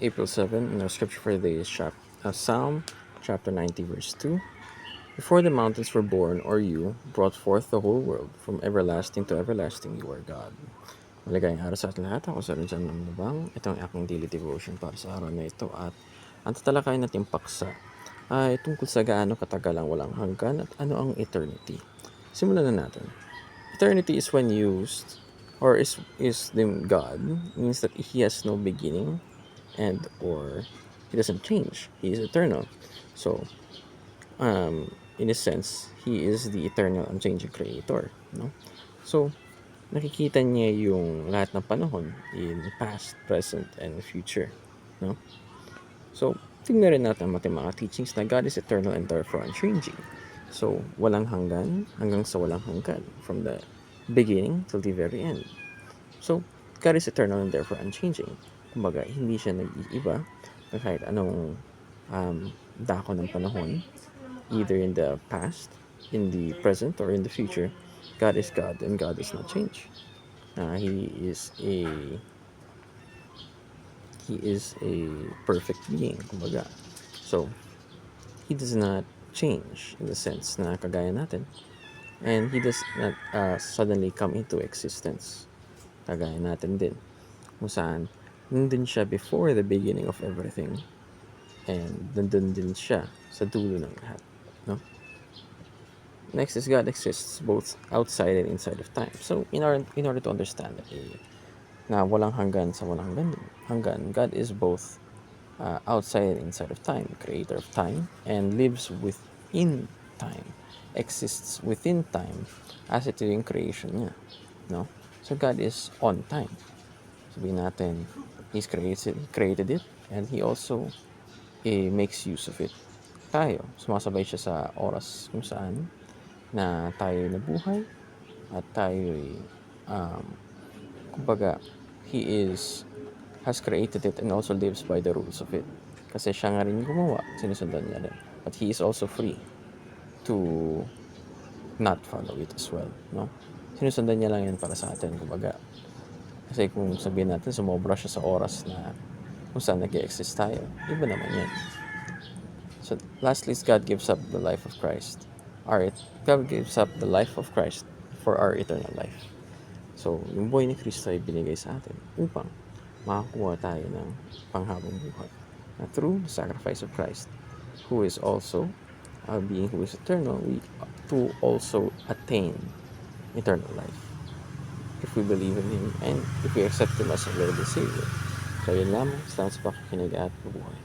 April 7, and our scripture for the day is Psalm chapter 90, verse 2. Before the mountains were born, or you brought forth the whole world, from everlasting to everlasting, you are God. Maligayang araw sa ating lahat. Ako sa rin dyan ng Lubang. Ito ang aking daily devotion para sa araw na ito. At ang tatalakayin natin paksa ay tungkol sa gaano katagal ang walang hanggan at ano ang eternity. Simulan na natin. Eternity is when used, or is the God, means that He has no beginning and or He doesn't change. He is eternal. So, in a sense, He is the eternal unchanging creator. No? So, nakikita niya yung lahat ng panahon in past, present, and future. No? So, tingnan rin natin mga teachings na God is eternal and therefore unchanging. So, walang hanggan hanggang sa walang hanggan, from the beginning till the very end. So, God is eternal and therefore unchanging. Kumbaga, hindi siya nag-iiba na kahit anong dako ng panahon, either in the past, in the present, or in the future. God is God and God does not change. He is a perfect being, kumbaga. So, He does not change in the sense na kagaya natin. And He does not suddenly come into existence. Kagaya natin din. Kung saan, nandun siya before the beginning of everything. And nandun din siya sa dulo ng lahat. No? Next is God exists both outside and inside of time. So, in order to understand that, na walang hanggan sa walang hanggan, God is both outside and inside of time, creator of time, and lives within time, exists within time as ito yung creation niya. No? So, God is on time. Sabihin natin, He's created it, and He also makes use of it. Tayo, sumasabay siya sa oras kung saan na tayo nabuhay at tayo kumbaga, He has created it and also lives by the rules of it. Kasi siya nga rin gumawa, sinusundan niya rin. But He is also free to not follow it as well. No? Sinusundan niya lang yan para sa atin, kumbaga. Kasi kung sabihin natin, sumobra siya sa oras na kung saan nag-exist tayo, iba naman yan. So, lastly, God gives up the life of Christ. God gives up the life of Christ for our eternal life. So, yung buhay ni Kristo ay binigay sa atin upang makakuha tayo ng panghabang buhay. Na through the sacrifice of Christ, who is also a being who is eternal, we to also attain eternal life. If we believe in Him and if we accept Him as our Lord and Savior. So, yun lamang. Salamat sa pakikinig at bubuhay.